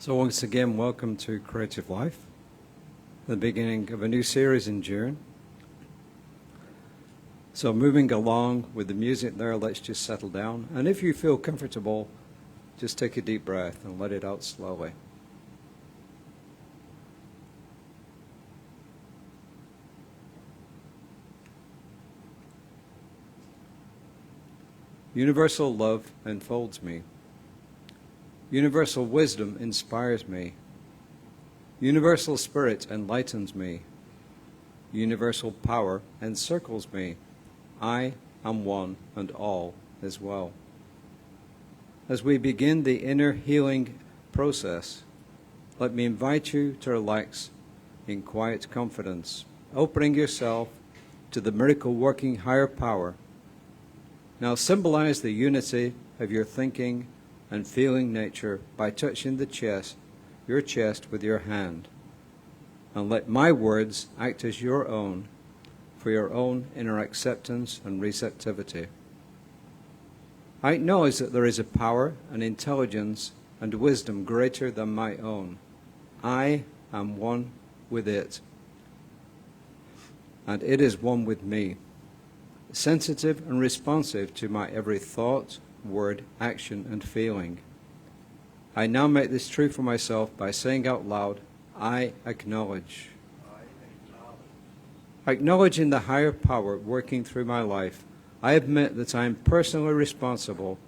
So once again, welcome to Creative Life, the beginning of a new series in June. So moving along with the music there, let's just settle down. And if you feel comfortable, just take a deep breath and let it out slowly. Universal love enfolds me. Universal wisdom inspires me. Universal spirit enlightens me. Universal power encircles me. I am one and all is well. As we begin the inner healing process, let me invite you to relax in quiet confidence, opening yourself to the miracle-working higher power. Now symbolize the unity of your thinking and feeling nature by touching the chest, your chest with your hand. And let my words act as your own for your own inner acceptance and receptivity. I acknowledge that there is a power and intelligence and wisdom greater than my own. I am one with it, and it is one with me, sensitive and responsive to my every thought, word, action, and feeling. I now make this true for myself by saying out loud, I acknowledge. Acknowledging the higher power working through my life, I admit that I am personally responsible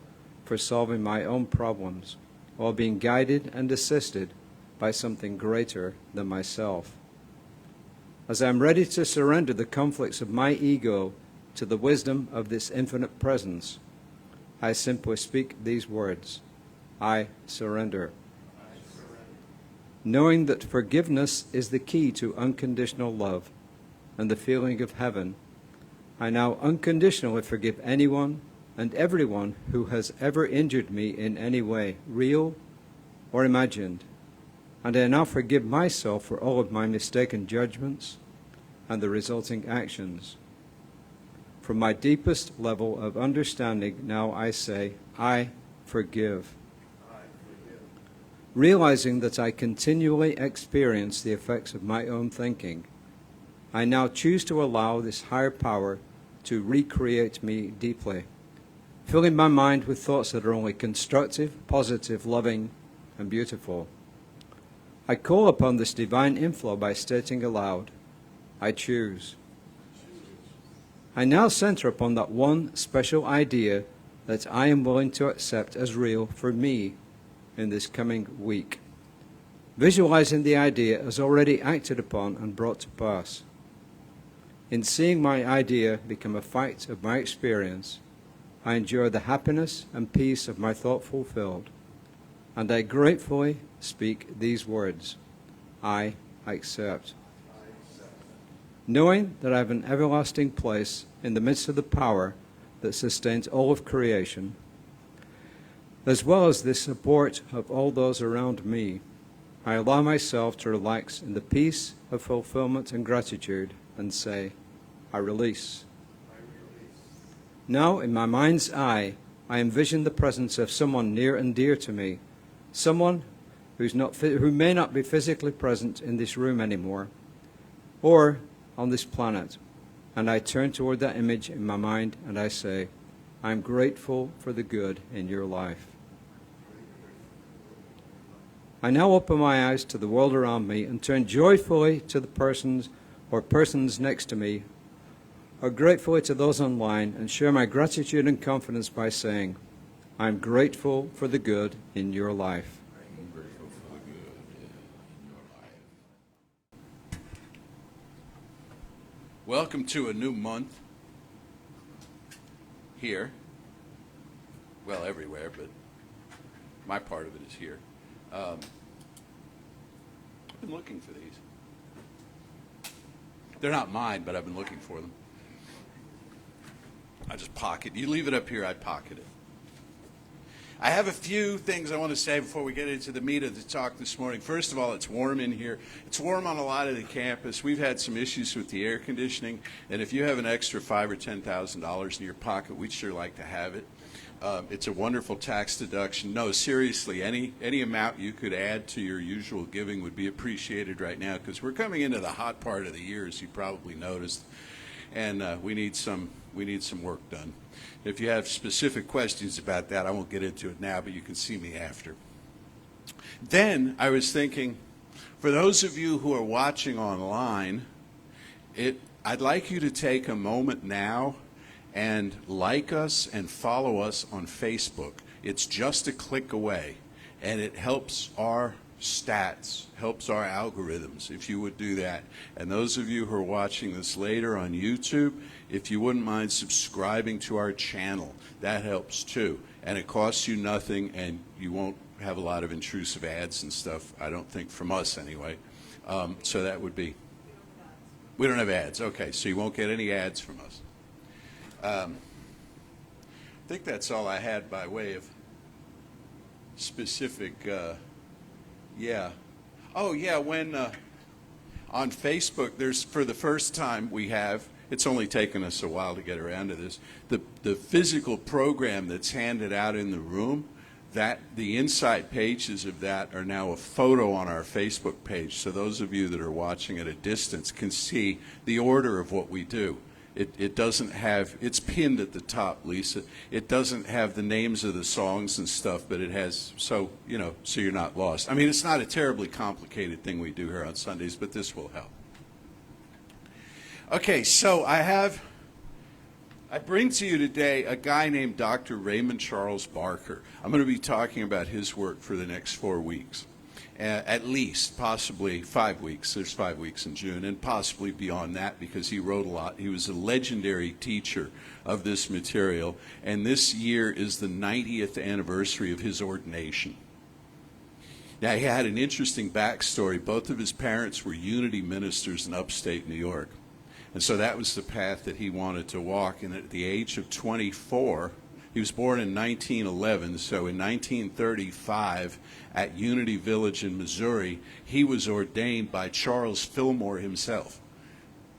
for solving my own problems while being guided and assisted by something greater than myself. As I am ready to surrender the conflicts of my ego to the wisdom of this infinite presence, I simply speak these words, I surrender. Knowing that forgiveness is the key to unconditional love and the feeling of heaven, I now unconditionally forgive anyone and everyone who has ever injured me in any way, real or imagined. And I now forgive myself for all of my mistaken judgments and the resulting actions. From my deepest level of understanding, now I say, I forgive. Realizing that I continually experience the effects of my own thinking, I now choose to allow this higher power to recreate me deeply, filling my mind with thoughts that are only constructive, positive, loving, and beautiful. I call upon this divine inflow by stating aloud, I choose. I now center upon that one special idea that I am willing to accept as real for me in this coming week, visualizing the idea as already acted upon and brought to pass. In seeing my idea become a fact of my experience, I enjoy the happiness and peace of my thought fulfilled, and I gratefully speak these words, I accept. Knowing that I have an everlasting place in the midst of the power that sustains all of creation, as well as the support of all those around me, I allow myself to relax in the peace of fulfillment and gratitude and say, I release. Now, in my mind's eye, I envision the presence of someone near and dear to me, someone who may not be physically present in this room anymore, or on this planet, and I turn toward that image in my mind and I say, I'm grateful for the good in your life. I now open my eyes to the world around me and turn joyfully to the persons or persons next to me, or gratefully to those online, and share my gratitude and confidence by saying, I'm grateful for the good in your life. Welcome to a new month here. Well, everywhere, but my part of it is here. I've been looking for these. They're not mine, but I've been looking for them. I just pocket. You leave it up here, I pocket it. I have a few things I want to say before we get into the meat of the talk this morning. First of all, it's warm in here. It's warm on a lot of the campus. We've had some issues with the air conditioning, and if you have an extra $5,000 or $10,000 in your pocket, we'd sure like to have it. It's a wonderful tax deduction. No, seriously, any amount you could add to your usual giving would be appreciated right now, because we're coming into the hot part of the year, as you probably noticed, and we need some work done. If you have specific questions about that, I won't get into it now, but you can see me after. Then I was thinking, for those of you who are watching online, I'd like you to take a moment now and like us and follow us on Facebook. It's just a click away, and it helps our stats, helps our algorithms, if you would do that. And those of you who are watching this later on YouTube, if you wouldn't mind subscribing to our channel, that helps too. And it costs you nothing, and you won't have a lot of intrusive ads and stuff, I don't think, from us anyway. So that would be... We don't have ads. Okay, so you won't get any ads from us. I think that's all I had by way of specific, yeah. Oh, yeah, when on Facebook, there's, for the first time we have, it's only taken us a while to get around to this, the physical program that's handed out in the room, that the inside pages of that are now a photo on our Facebook page. So those of you that are watching at a distance can see the order of what we do. It doesn't have, it's pinned at the top, Lisa. It doesn't have the names of the songs and stuff, but it has, so, you know, so you're not lost. I mean, it's not a terribly complicated thing we do here on Sundays, but this will help. Okay, so I bring to you today a guy named Dr. Raymond Charles Barker. I'm going to be talking about his work for the next 4 weeks. At least, possibly 5 weeks. There's 5 weeks in June, and possibly beyond that, because he wrote a lot. He was a legendary teacher of this material, and this year is the 90th anniversary of his ordination. Now, he had an interesting backstory. Both of his parents were Unity ministers in upstate New York, and so that was the path that he wanted to walk. And at the age of 24, he was born in 1911, so in 1935, at Unity Village in Missouri, he was ordained by Charles Fillmore himself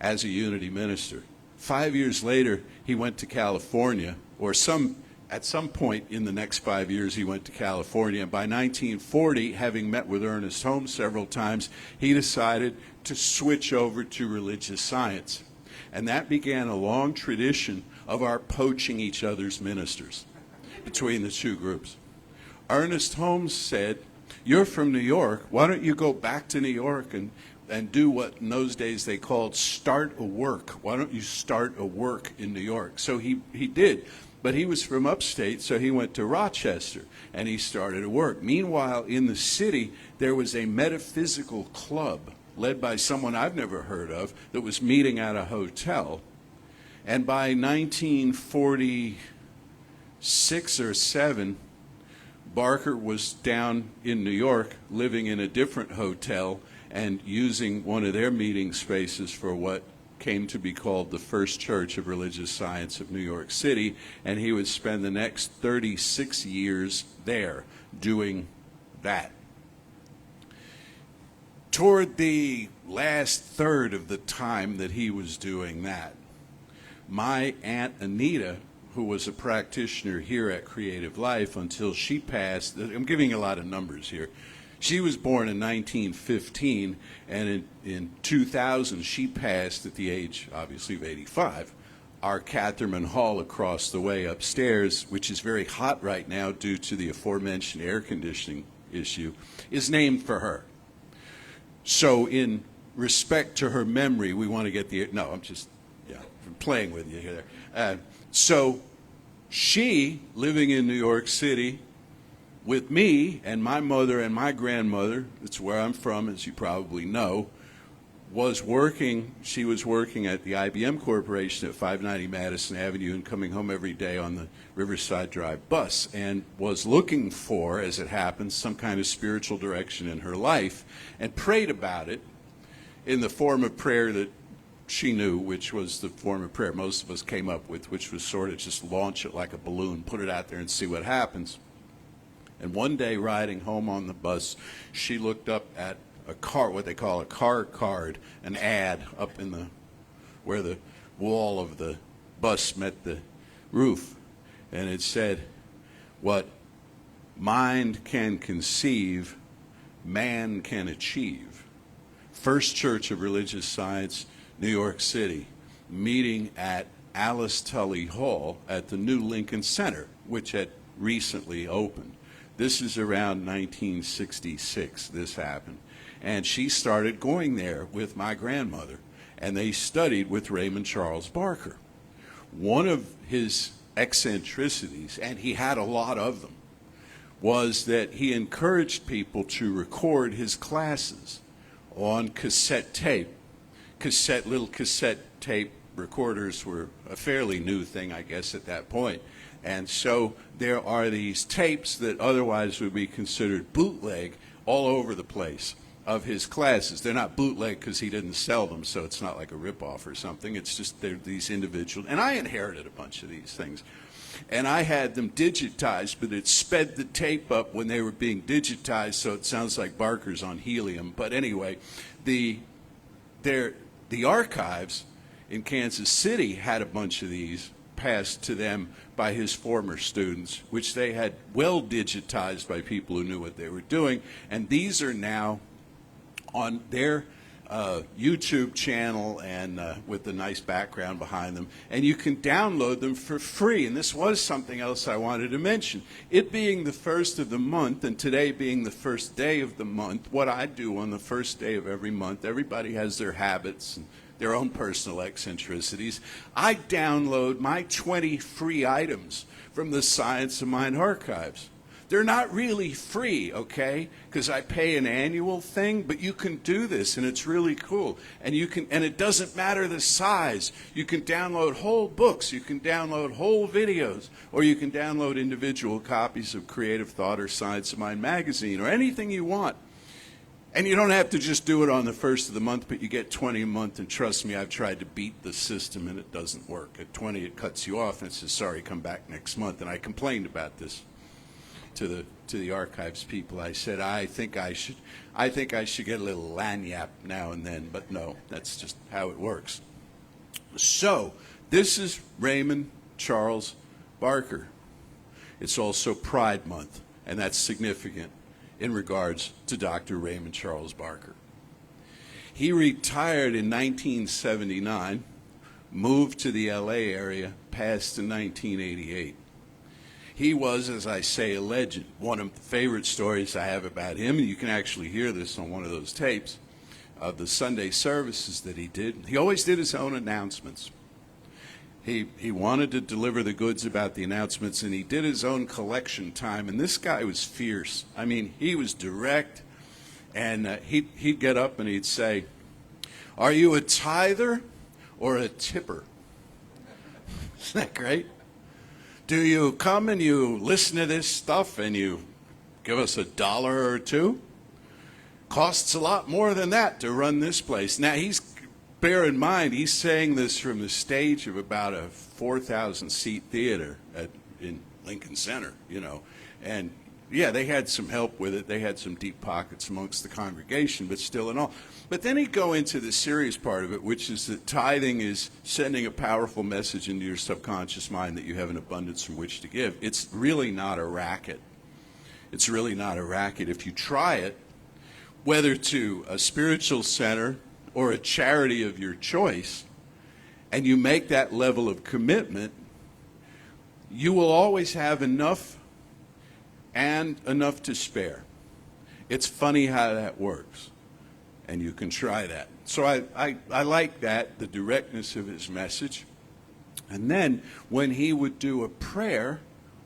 as a Unity minister. 5 years later, he went to California, or at some point in the next 5 years, he went to California. And by 1940, having met with Ernest Holmes several times, he decided to switch over to religious science. And that began a long tradition of our poaching each other's ministers between the two groups. Ernest Holmes said, "You're from New York. Why don't you go back to New York and do what in those days they called start a work? Why don't you start a work in New York?" So he did. But he was from upstate, so he went to Rochester, and he started a work. Meanwhile, in the city, there was a metaphysical club led by someone I've never heard of that was meeting at a hotel. And by 1946 or 7, Barker was down in New York living in a different hotel and using one of their meeting spaces for what came to be called the First Church of Religious Science of New York City, and he would spend the next 36 years there doing that. Toward the last third of the time that he was doing that, my Aunt Anita, who was a practitioner here at Creative Life until she passed, I'm giving a lot of numbers here. She was born in 1915, and in 2000 she passed at the age, obviously, of 85. Our Catherman Hall across the way upstairs, which is very hot right now due to the aforementioned air conditioning issue, is named for her. So in respect to her memory, we want to get the, no, I'm just, yeah, I'm playing with you here. So she, living in New York City with me and my mother and my grandmother, that's where I'm from, as you probably know, she was working at the IBM Corporation at 590 Madison Avenue and coming home every day on the Riverside Drive bus, and was looking for, as it happens, some kind of spiritual direction in her life, and prayed about it in the form of prayer that she knew, which was the form of prayer most of us came up with, which was sort of just launch it like a balloon, put it out there and see what happens. And one day, riding home on the bus, she looked up at a car, what they call a car card, an ad up in the, where the wall of the bus met the roof. And it said, What mind can conceive, man can achieve. First Church of Religious Science, New York City, meeting at Alice Tully Hall at the new Lincoln Center, which had recently opened. This is around 1966 this happened. And she started going there with my grandmother, and they studied with Raymond Charles Barker. One of his eccentricities, and he had a lot of them, was that he encouraged people to record his classes on cassette tape. Little cassette tape recorders were a fairly new thing, I guess, at that point. And so there are these tapes that otherwise would be considered bootleg all over the place of his classes. They're not bootleg because he didn't sell them, so it's not like a ripoff or something. It's just they're these individual. And I inherited a bunch of these things. And I had them digitized, but it sped the tape up when they were being digitized, so it sounds like Barker's on helium. But anyway, the archives in Kansas City had a bunch of these passed to them by his former students, which they had well digitized by people who knew what they were doing. And these are now on their YouTube channel and with the nice background behind them. And you can download them for free. And this was something else I wanted to mention. It being the first of the month, and today being the first day of the month, what I do on the first day of every month, everybody has their habits and their own personal eccentricities. I download my 20 free items from the Science of Mind archives. They're not really free, okay, because I pay an annual thing, but you can do this, and it's really cool. And you can, and it doesn't matter the size. You can download whole books, you can download whole videos, or you can download individual copies of Creative Thought or Science of Mind magazine, or anything you want. And you don't have to just do it on the first of the month, but you get 20 a month, and trust me, I've tried to beat the system, and it doesn't work. At 20, it cuts you off, and it says, sorry, come back next month. And I complained about this to the archives people. I said, I think I should get a little lagniappe now and then, but no, that's just how it works. So, this is Raymond Charles Barker. It's also Pride Month, and that's significant in regards to Dr. Raymond Charles Barker. He retired in 1979, moved to the LA area, passed in 1988. He was, as I say, a legend. One of the favorite stories I have about him, and you can actually hear this on one of those tapes, of the Sunday services that he did. He always did his own announcements. He wanted to deliver the goods about the announcements, and he did his own collection time. And this guy was fierce. I mean, he was direct, and he'd get up and he'd say, "Are you a tither or a tipper?" Isn't that great? Do you come and you listen to this stuff and you give us $1 or $2? Costs a lot more than that to run this place. Now, bear in mind, he's saying this from the stage of about a 4,000-seat theater in Lincoln Center, you know. And, yeah, they had some help with it. They had some deep pockets amongst the congregation, but still in all. But then he'd go into the serious part of it, which is that tithing is sending a powerful message into your subconscious mind that you have an abundance from which to give. It's really not a racket. It's really not a racket. If you try it, whether to a spiritual center or a charity of your choice, and you make that level of commitment, you will always have enough and enough to spare. It's funny how that works, and you can try that. So I like that, the directness of his message. And then when he would do a prayer,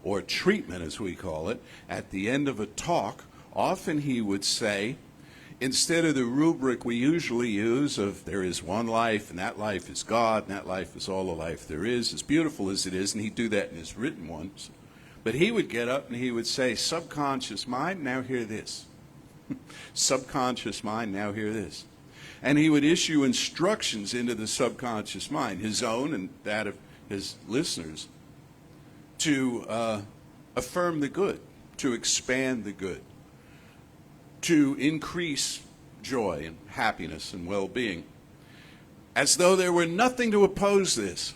or treatment as we call it, at the end of a talk, often he would say, instead of the rubric we usually use of there is one life, and that life is God, and that life is all the life there is, as beautiful as it is, and he'd do that in his written ones, but he would get up and he would say, subconscious mind, now hear this. Subconscious mind, now hear this. And he would issue instructions into the subconscious mind, his own and that of his listeners, to affirm the good, to expand the good, to increase joy and happiness and well-being, as though there were nothing to oppose this.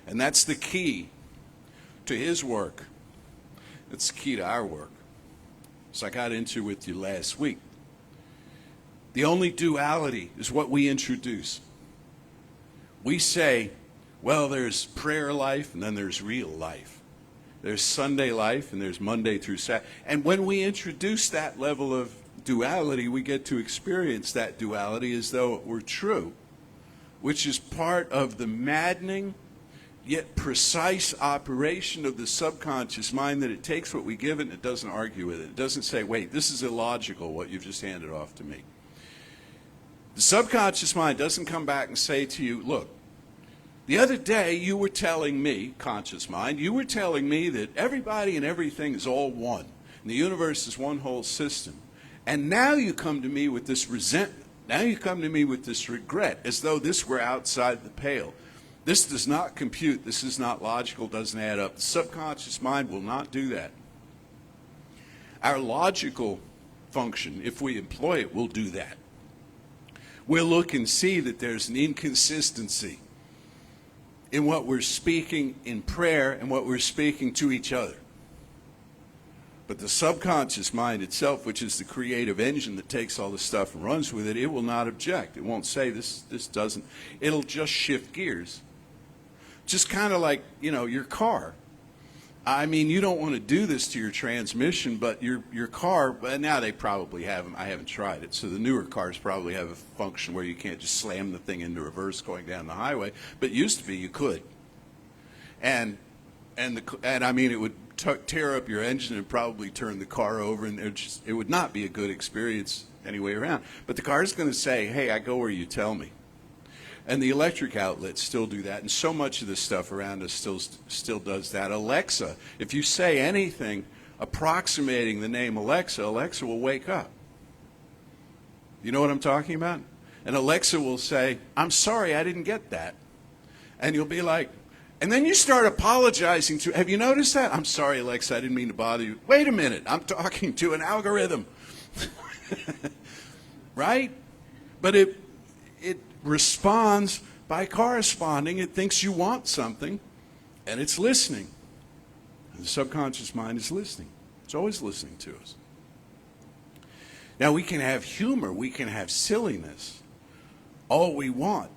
And that's the key to his work. It's the key to our work. As I got into with you last week, the only duality is what we introduce. We say, well, there's prayer life and then there's real life. There's Sunday life and there's Monday through Saturday. And when we introduce that level of duality, we get to experience that duality as though it were true, which is part of the maddening yet precise operation of the subconscious mind, that it takes what we give it and it doesn't argue with it. It doesn't say, wait, this is illogical, what you've just handed off to me. The subconscious mind doesn't come back and say to you, look, the other day you were telling me, conscious mind, you were telling me that everybody and everything is all one, and the universe is one whole system. And now you come to me with this resentment. Now you come to me with this regret, as though this were outside the pale. This does not compute. This is not logical, doesn't add up. The subconscious mind will not do that. Our logical function, if we employ it, will do that. We'll look and see that there's an inconsistency in what we're speaking in prayer and what we're speaking to each other. But the subconscious mind itself, which is the creative engine that takes all this stuff and runs with it, it will not object. It won't say this doesn't. It'll just shift gears. Just kind of like, your car. I mean, you don't want to do this to your transmission, but your car, now they probably have them. I haven't tried it. So the newer cars probably have a function where you can't just slam the thing into reverse going down the highway. But it used to be you could. And I mean, it would tear up your engine and probably turn the car over, and it would not be a good experience any way around. But the car is going to say, hey, I go where you tell me. And the electric outlets still do that, and so much of the stuff around us still does that. Alexa, if you say anything approximating the name Alexa, Alexa will wake up. You know what I'm talking about? And Alexa will say, I'm sorry, I didn't get that. And you'll be like, and then you start apologizing to, have you noticed that? I'm sorry, Alexa, I didn't mean to bother you. Wait a minute, I'm talking to an algorithm. Right? But it responds by corresponding. It thinks you want something, and it's listening. And the subconscious mind is listening. It's always listening to us. Now, we can have humor. We can have silliness. All we want.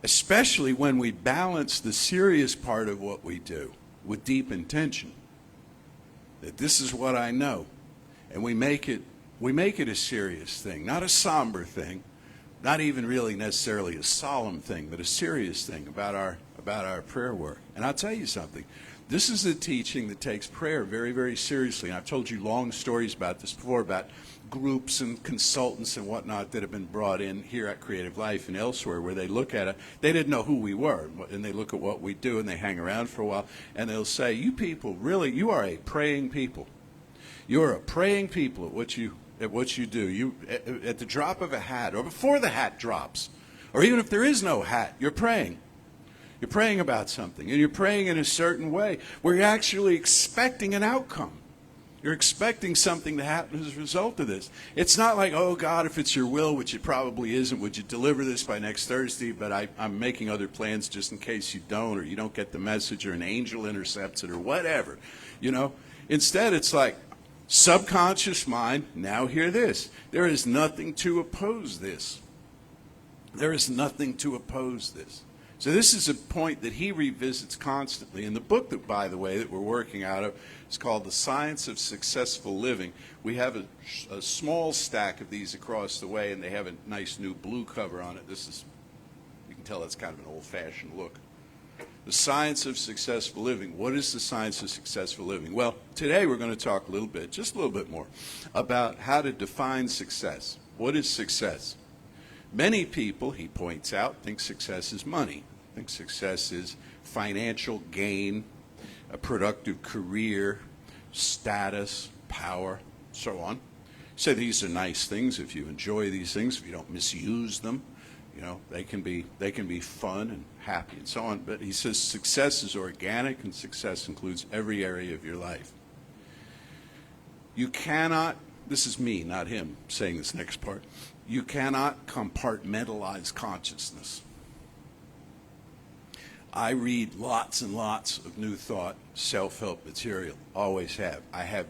Especially when we balance the serious part of what we do with deep intention. That this is what I know. And we make it a serious thing, not a somber thing. Not even really necessarily a solemn thing, but a serious thing about our prayer work. And I'll tell you something. This is a teaching that takes prayer very, very seriously. And I've told you long stories about this before, about groups and consultants and whatnot that have been brought in here at Creative Life and elsewhere, where they look at it. They didn't know who we were, and they look at what we do, and they hang around for a while, and they'll say, you people, really, you are a praying people. You're a praying people at what you do. You, at the drop of a hat, or before the hat drops, or even if there is no hat, you're praying. You're praying about something, and you're praying in a certain way where you're actually expecting an outcome. You're expecting something to happen as a result of this. It's not like, oh, God, if it's your will, which it probably isn't, would you deliver this by next Thursday? But I'm making other plans just in case you don't, or you don't get the message, or an angel intercepts it, or whatever. Instead, it's like, subconscious mind, now hear this. There is nothing to oppose this. There is nothing to oppose this. So this is a point that he revisits constantly. In the book, that, by the way, that we're working out of, is called The Science of Successful Living. We have a small stack of these across the way, and they have a nice new blue cover on it. You can tell it's kind of an old-fashioned look. The Science of Successful Living. What is the science of successful living? Well, today we're going to talk a little bit, just a little bit more, about how to define success. What is success? Many people, he points out, think success is money. Think success is financial gain, a productive career, status, power, so on. So these are nice things if you enjoy these things, if you don't misuse them. They can be fun and happy and so on. But he says success is organic, and success includes every area of your life. You cannot, this is me, not him, saying this next part. You cannot compartmentalize consciousness. I read lots and lots of New Thought, self-help material. Always have. I have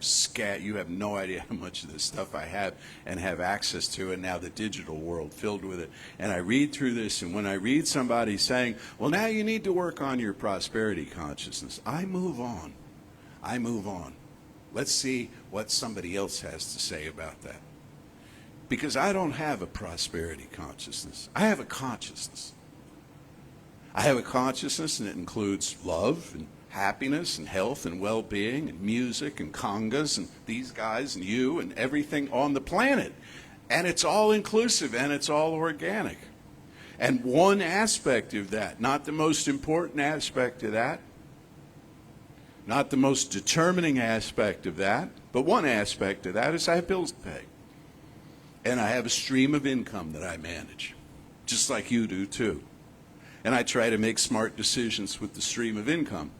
you have no idea how much of this stuff I have and have access to, and now the digital world filled with it. And I read through this, and when I read somebody saying, well, now you need to work on your prosperity consciousness, I move on. I move on. Let's see what somebody else has to say about that. Because I don't have a prosperity consciousness. I have a consciousness. I have a consciousness, and it includes love and happiness and health and well-being and music and congas and these guys and you and everything on the planet. And it's all inclusive and it's all organic. And one aspect of that, not the most important aspect of that, not the most determining aspect of that, but one aspect of that is I have bills to pay. And I have a stream of income that I manage, just like you do too. And I try to make smart decisions with the stream of income.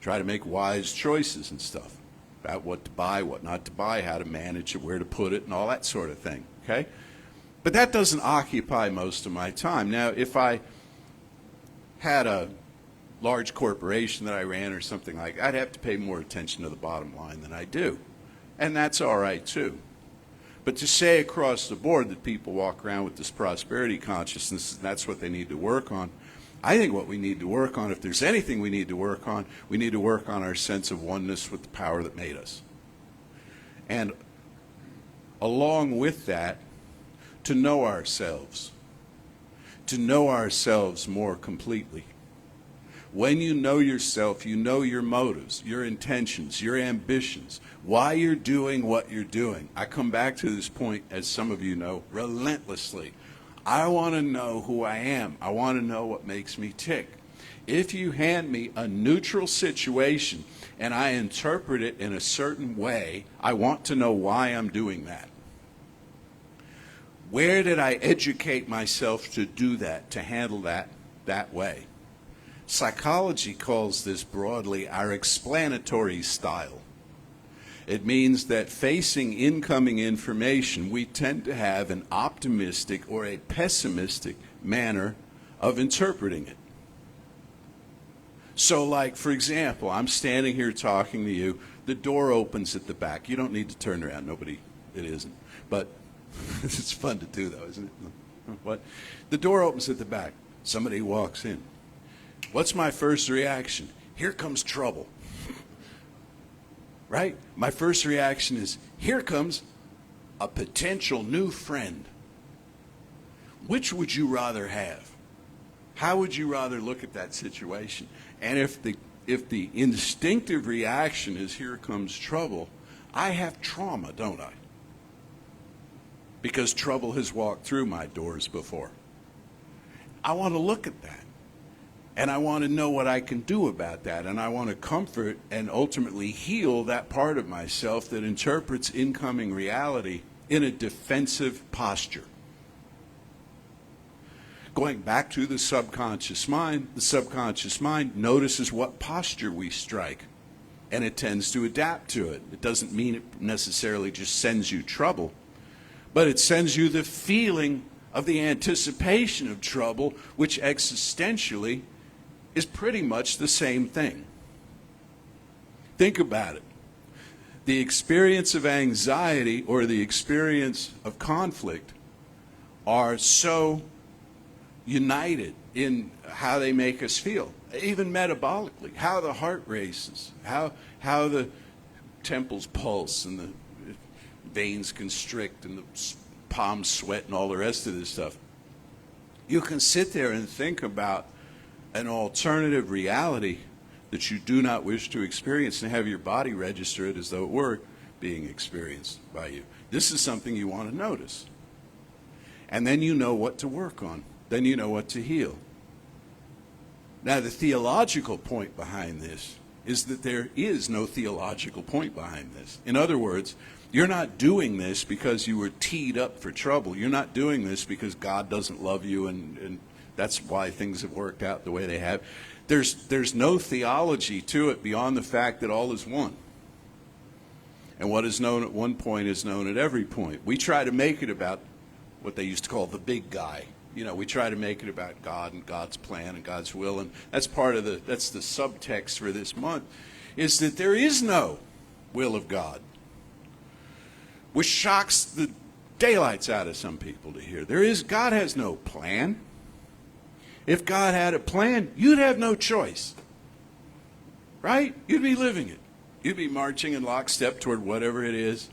Try to make wise choices and stuff about what to buy, what not to buy, how to manage it, where to put it, and all that sort of thing, okay? But that doesn't occupy most of my time. Now, if I had a large corporation that I ran or something like that, I'd have to pay more attention to the bottom line than I do. And that's all right, too. But to say across the board that people walk around with this prosperity consciousness and that's what they need to work on, I think what we need to work on, if there's anything we need to work on our sense of oneness with the power that made us. And along with that, to know ourselves more completely. When you know yourself, you know your motives, your intentions, your ambitions, why you're doing what you're doing. I come back to this point, as some of you know, relentlessly. I want to know who I am. I want to know what makes me tick. If you hand me a neutral situation and I interpret it in a certain way, I want to know why I'm doing that. Where did I educate myself to do that, to handle that way? Psychology calls this broadly our explanatory style. It means that facing incoming information, we tend to have an optimistic or a pessimistic manner of interpreting it. So like, for example, I'm standing here talking to you. The door opens at the back. You don't need to turn around. It isn't. But it's fun to do, though, isn't it? What? The door opens at the back. Somebody walks in. What's my first reaction? Here comes trouble. Right? My first reaction is, here comes a potential new friend. Which would you rather have? How would you rather look at that situation? And if the instinctive reaction is, here comes trouble, I have trauma, don't I? Because trouble has walked through my doors before. I want to look at that. And I want to know what I can do about that. And I want to comfort and ultimately heal that part of myself that interprets incoming reality in a defensive posture. Going back to the subconscious mind notices what posture we strike. And it tends to adapt to it. It doesn't mean it necessarily just sends you trouble, but it sends you the feeling of the anticipation of trouble, which existentially is pretty much the same thing. Think about it. The experience of anxiety or the experience of conflict are so united in how they make us feel, even metabolically, how the heart races, how the temples pulse and the veins constrict and the palms sweat and all the rest of this stuff. You can sit there and think about an alternative reality that you do not wish to experience and have your body register it as though it were being experienced by you. This is something you want to notice. And then you know what to work on. Then you know what to heal. Now, the theological point behind this is that there is no theological point behind this. In other words, you're not doing this because you were teed up for trouble. You're not doing this because God doesn't love you and that's why things have worked out the way they have. There's no theology to it beyond the fact that all is one. And what is known at one point is known at every point. We try to make it about what they used to call the big guy, we try to make it about God and God's plan and God's will, and that's that's the subtext for this month, is that there is no will of God, which shocks the daylights out of some people to hear. God has no plan. If God had a plan, you'd have no choice, right? You'd be living it. You'd be marching in lockstep toward whatever it is.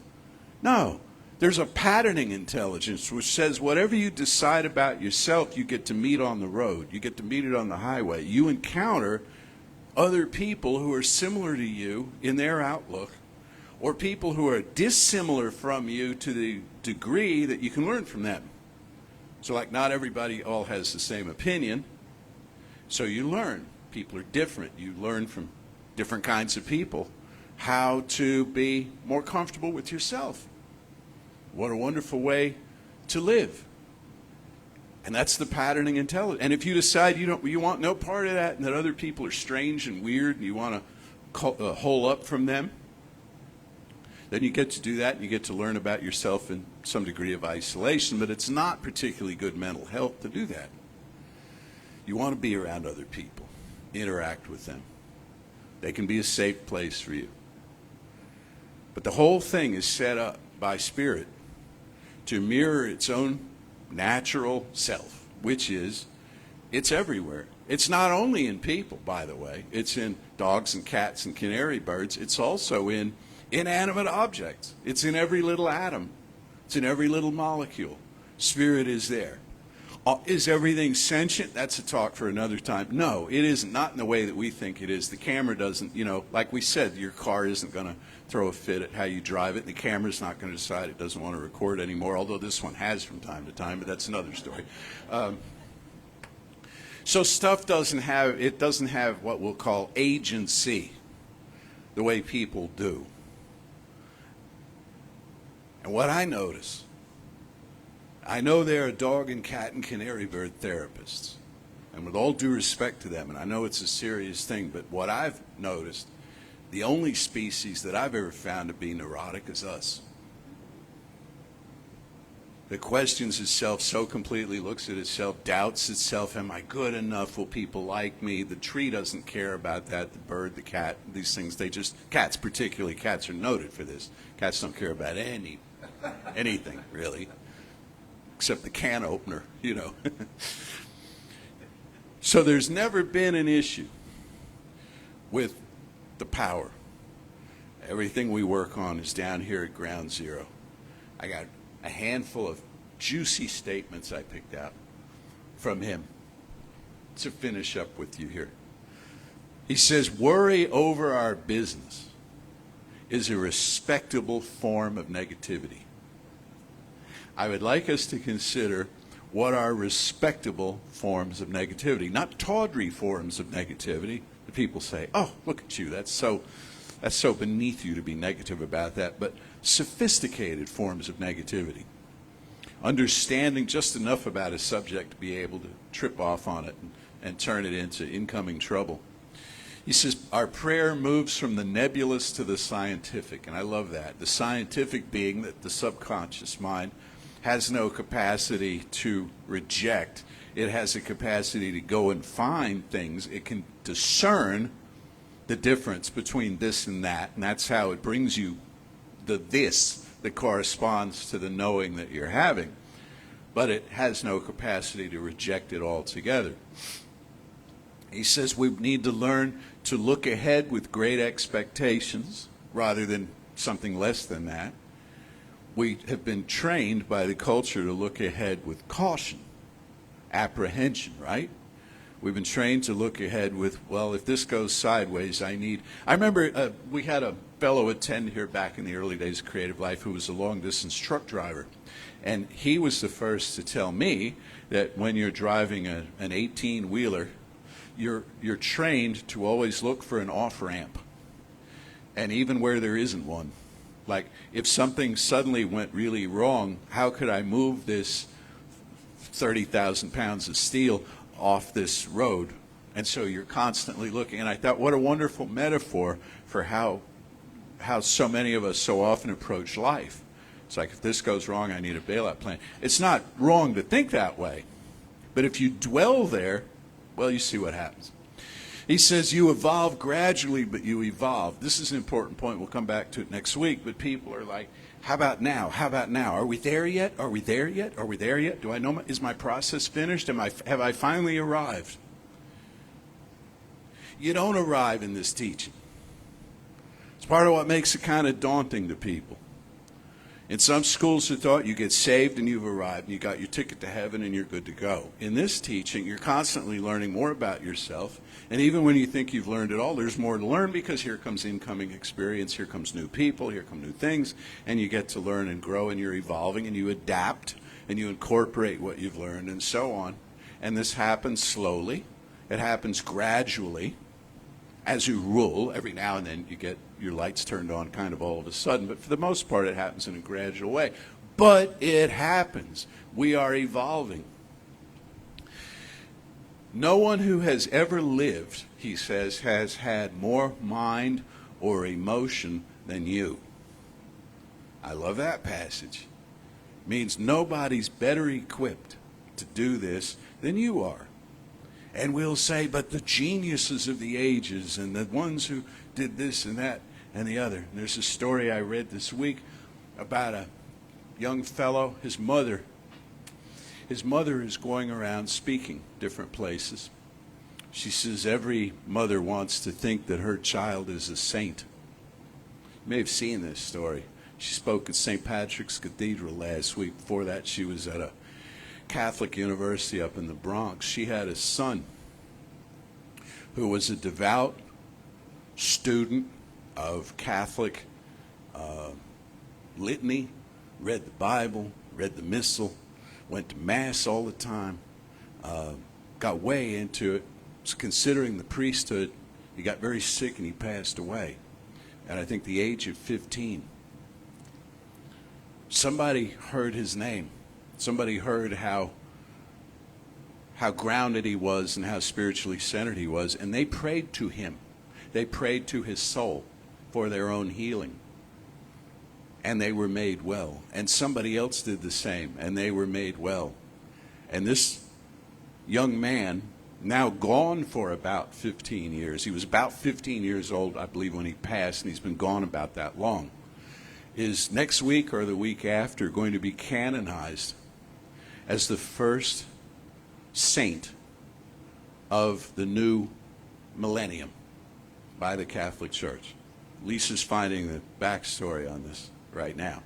No. There's a patterning intelligence which says whatever you decide about yourself, you get to meet on the road. You get to meet it on the highway. You encounter other people who are similar to you in their outlook, or people who are dissimilar from you to the degree that you can learn from them. So like not everybody all has the same opinion, so you learn. People are different. You learn from different kinds of people how to be more comfortable with yourself. What a wonderful way to live. And that's the patterning intelligence. And if you decide you want no part of that, and that other people are strange and weird, and you want to hole up from them, then you get to do that, and you get to learn about yourself in some degree of isolation. But it's not particularly good mental health to do that. You want to be around other people, interact with them. They can be a safe place for you. But the whole thing is set up by Spirit to mirror its own natural self, which is, it's everywhere. It's not only in people, by the way. It's in dogs and cats and canary birds. It's also in inanimate objects. It's in every little atom. It's in every little molecule. Spirit is there. Is everything sentient? That's a talk for another time. No, it isn't. Not in the way that we think it is. The camera doesn't, like we said, your car isn't going to throw a fit at how you drive it. The camera's not going to decide it doesn't want to record anymore, although this one has from time to time, but that's another story. So stuff doesn't have what we'll call agency the way people do. And what I notice, I know there are dog and cat and canary bird therapists, and with all due respect to them, and I know it's a serious thing, but what I've noticed, the only species that I've ever found to be neurotic is us. That questions itself so completely, looks at itself, doubts itself, am I good enough? Will people like me? The tree doesn't care about that. The bird, the cat, these things, cats particularly, cats are noted for this. Cats don't care about anything, really, except the can opener, So there's never been an issue with the power. Everything we work on is down here at ground zero. I got a handful of juicy statements I picked out from him to finish up with you here. He says, worry over our business is a respectable form of negativity. I would like us to consider what are respectable forms of negativity, not tawdry forms of negativity. The people say, oh, look at you, that's so beneath you to be negative about that, but sophisticated forms of negativity. Understanding just enough about a subject to be able to trip off on it and turn it into incoming trouble. He says, our prayer moves from the nebulous to the scientific, and I love that. The scientific being that the subconscious mind has no capacity to reject. It has a capacity to go and find things. It can discern the difference between this and that's how it brings you the this that corresponds to the knowing that you're having. But it has no capacity to reject it altogether. He says we need to learn to look ahead with great expectations rather than something less than that. We have been trained by the culture to look ahead with caution, apprehension, right? We've been trained to look ahead with, well, if this goes sideways, I remember we had a fellow attend here back in the early days of Creative Life who was a long-distance truck driver. And he was the first to tell me that when you're driving an 18-wheeler, you're trained to always look for an off-ramp. And even where there isn't one. Like, if something suddenly went really wrong, how could I move this 30,000 pounds of steel off this road? And so you're constantly looking. And I thought, what a wonderful metaphor for how so many of us so often approach life. It's like, if this goes wrong, I need a bailout plan. It's not wrong to think that way. But if you dwell there, well, you see what happens. He says you evolve gradually, but you evolve. This is an important point. We'll come back to it next week. But people are like, how about now? How about now? Are we there yet? Are we there yet? Are we there yet? Do I know? Is my process finished? Have I finally arrived? You don't arrive in this teaching. It's part of what makes it kind of daunting to people. In some schools of thought, you get saved and you've arrived, and you got your ticket to heaven and you're good to go. In this teaching, you're constantly learning more about yourself. And even when you think you've learned it all, there's more to learn, because here comes incoming experience, here comes new people, here come new things, and you get to learn and grow, and you're evolving, and you adapt, and you incorporate what you've learned, and so on. And this happens slowly. It happens gradually. As you rule, every now and then you get your lights turned on kind of all of a sudden, but for the most part it happens in a gradual way. But it happens. We are evolving. No one who has ever lived, he says, has had more mind or emotion than you. I love that passage. It means nobody's better equipped to do this than you are. And we'll say, but the geniuses of the ages and the ones who did this and that and the other. And there's a story I read this week about a young fellow, his mother is going around speaking different places. She says every mother wants to think that her child is a saint. You may have seen this story. She spoke at St. Patrick's Cathedral last week. Before that, she was at a Catholic university up in the Bronx. She had a son who was a devout student of Catholic litany, read the Bible, read the Missal, went to Mass all the time, got way into it, was considering the priesthood. He got very sick and he passed away at I think the age of 15. Somebody heard his name. Somebody heard how grounded he was and how spiritually centered he was, and they prayed to him. They prayed to his soul for their own healing. And they were made well. And somebody else did the same, and they were made well. And this young man, now gone for about 15 years, he was about 15 years old, I believe, when he passed, and he's been gone about that long, is next week or the week after going to be canonized as the first saint of the new millennium by the Catholic Church. Lisa's finding the backstory on this right now.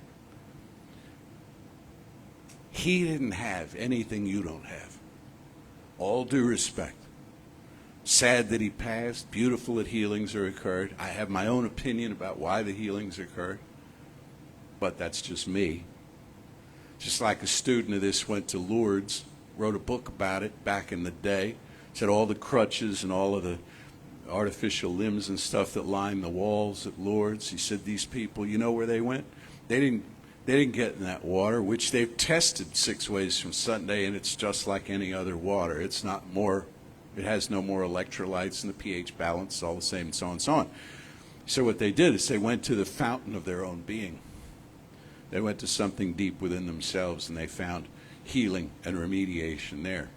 He didn't have anything you don't have. All due respect. Sad that he passed. Beautiful that healings are occurred. I have my own opinion about why the healings occurred, but that's just me. Just like a student of this went to Lourdes, wrote a book about it back in the day, said all the crutches and all of the artificial limbs and stuff that lined the walls at Lourdes. He said these people, you know where they went? They didn't get in that water, which they've tested 6 ways from Sunday, and it's just like any other water. It's not more, it has no more electrolytes, and the pH balance is all the same, and so on and so on. So what they did is they went to the fountain of their own being. They went to something deep within themselves, and they found healing and remediation there.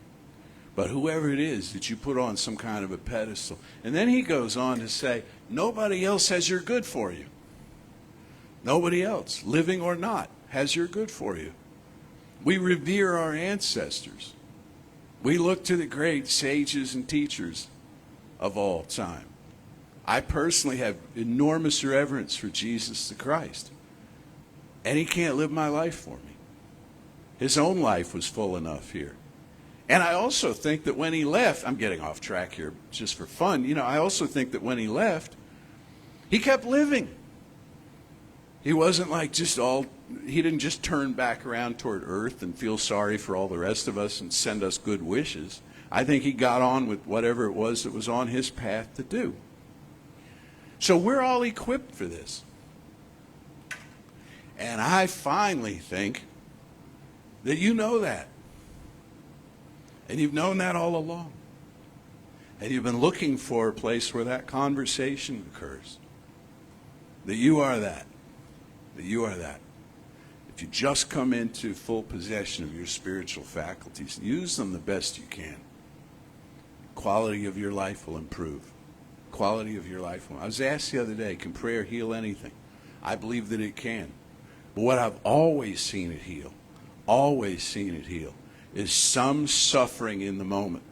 But whoever it is that you put on some kind of a pedestal. And then he goes on to say, nobody else has your good for you. Nobody else, living or not, has your good for you. We revere our ancestors. We look to the great sages and teachers of all time. I personally have enormous reverence for Jesus the Christ. And he can't live my life for me. His own life was full enough here. And I also think that when he left, I'm getting off track here just for fun, I also think that when he left, he kept living. He wasn't like he didn't just turn back around toward earth and feel sorry for all the rest of us and send us good wishes. I think he got on with whatever it was that was on his path to do. So we're all equipped for this. And I finally think that you know that. And you've known that all along. And you've been looking for a place where that conversation occurs. That you are that. That you are that. If you just come into full possession of your spiritual faculties, use them the best you can. Quality of your life will improve. Quality of your life will. I was asked the other day, can prayer heal anything? I believe that it can. But what I've always seen it heal, is some suffering in the moment.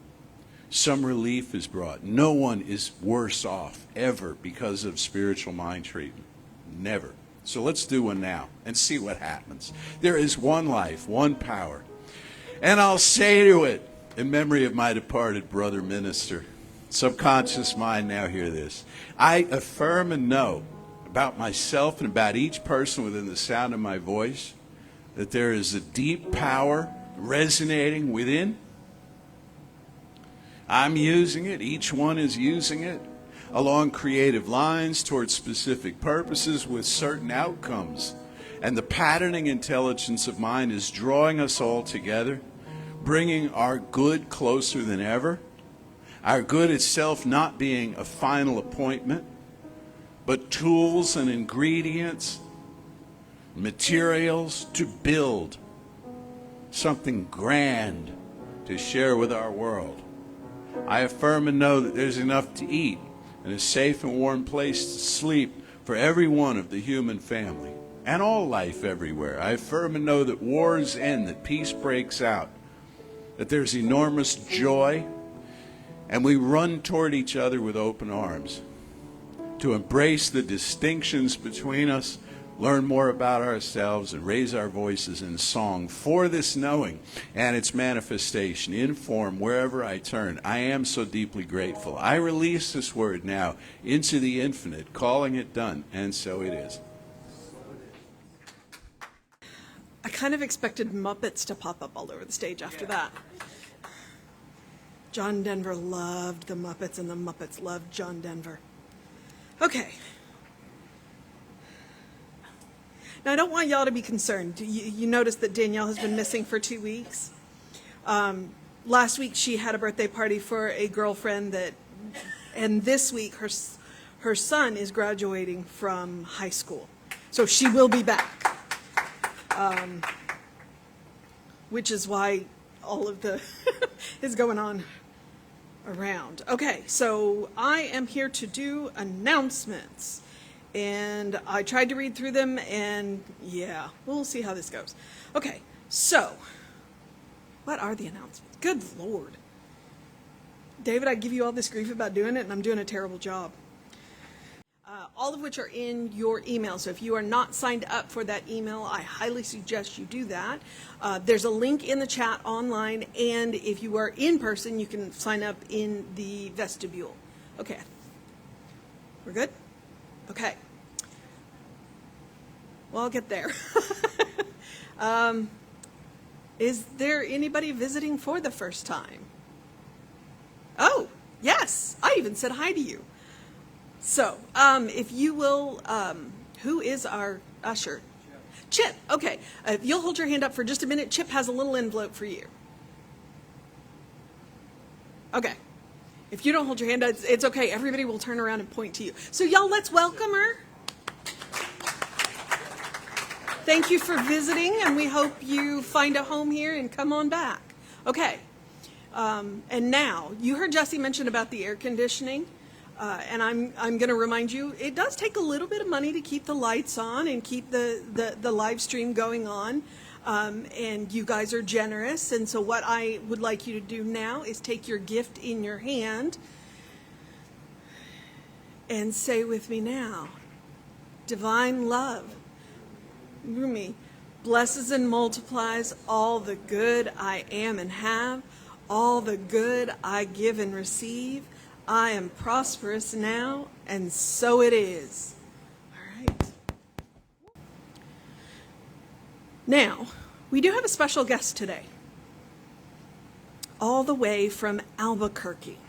Some relief is brought. No one is worse off ever because of spiritual mind treatment. Never. So let's do one now and see what happens. There is one life, one power. And I'll say to it, in memory of my departed brother minister, subconscious mind, now hear this. I affirm and know about myself and about each person within the sound of my voice that there is a deep power resonating within. I'm using it. Each one is using it along creative lines towards specific purposes with certain outcomes. And the patterning intelligence of mind is drawing us all together, bringing our good closer than ever. Our good itself not being a final appointment, but tools and ingredients, materials to build something grand to share with our world. I affirm and know that there's enough to eat and a safe and warm place to sleep for every one of the human family and all life everywhere. I affirm and know that wars end, that peace breaks out, that there's enormous joy, and we run toward each other with open arms to embrace the distinctions between us, learn more about ourselves, and raise our voices in song for this knowing and its manifestation in form wherever I turn. I am so deeply grateful. I release this word now into the infinite, calling it done, and so it is. I kind of expected Muppets to pop up all over the stage after that. John Denver loved the Muppets, and the Muppets loved John Denver. Okay. Now, I don't want y'all to be concerned. You notice that Danielle has been missing for 2 weeks. Last week, she had a birthday party for a girlfriend and this week, her son is graduating from high school. So she will be back. Which is why all of the is going on around. Okay, so I am here to do announcements. And I tried to read through them, and yeah, we'll see how this goes. Okay, so what are the announcements? Good Lord. David, I give you all this grief about doing it, and I'm doing a terrible job. All of which are in your email. So if you are not signed up for that email, I highly suggest you do that. There's a link in the chat online, and if you are in person, you can sign up in the vestibule. Okay, we're good? Okay. Well, I'll get there. Is there anybody visiting for the first time? Oh, yes. I even said hi to you. So, if you will, who is our usher? Chip. Okay. If you'll hold your hand up for just a minute, Chip has a little envelope for you. Okay. If you don't hold your hand up, it's okay. Everybody will turn around and point to you. So y'all, let's welcome her. Thank you for visiting, and we hope you find a home here and come on back. Okay. And now, you heard Jesse mention about the air conditioning, and I'm going to remind you, it does take a little bit of money to keep the lights on and keep the live stream going on. And you guys are generous, and so what I would like you to do now is take your gift in your hand and say with me now, divine love, me, blesses and multiplies all the good I am and have, all the good I give and receive. I am prosperous now, and so it is. All right. Now, we do have a special guest today, all the way from Albuquerque.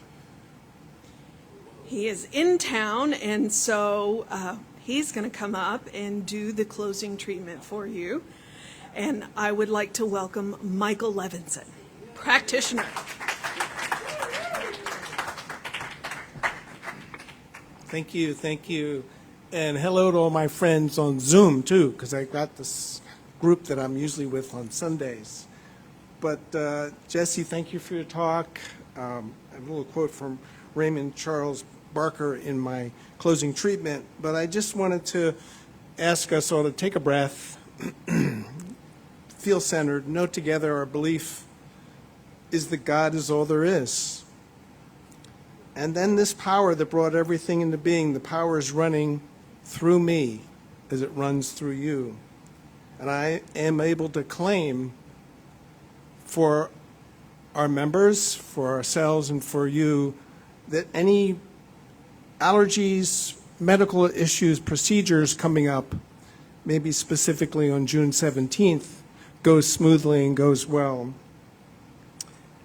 He is in town, and so he's going to come up and do the closing treatment for you. And I would like to welcome Michael Levinson, practitioner. Thank you, thank you. And hello to all my friends on Zoom, too, because I got this group that I'm usually with on Sundays. But Jesse, thank you for your talk. I have a little quote from Raymond Charles Barker in my closing treatment, but I just wanted to ask us all to take a breath, feel centered, note together our belief is that God is all there is. And then this power that brought everything into being, the power is running through me as it runs through you. And I am able to claim for our members, for ourselves, and for you that any allergies, medical issues, procedures coming up, maybe specifically on June 17th, goes smoothly and goes well.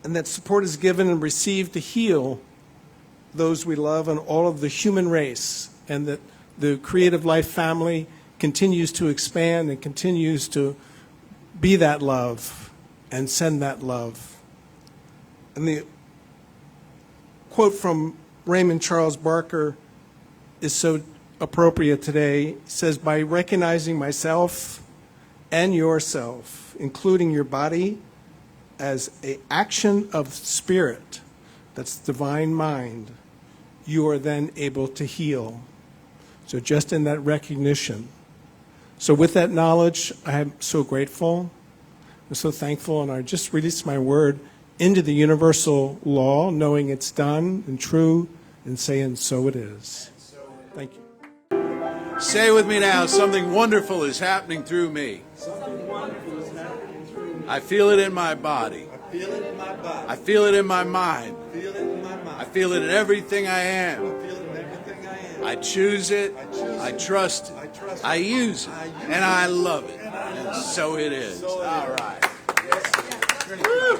And that support is given and received to heal those we love and all of the human race, and that the Creative Life family continues to expand and continues to be that love and send that love. And the quote from Raymond Charles Barker is so appropriate today. He says, by recognizing myself and yourself, including your body, as an action of spirit, that's divine mind, you are then able to heal. So just in that recognition. So with that knowledge, I am so grateful. I'm so thankful, and I just release my word into the universal law, knowing it's done and true, and saying, so it is. Thank you. Say with me now, something wonderful is happening through me. Something wonderful is happening through me. I feel it in my body. I feel it in my body. I feel it in my mind. I feel it in my mind. I feel it in everything I am. I feel it in everything I am. I choose it. I trust it. I use it. And I love it. And so it is. All right. Woo!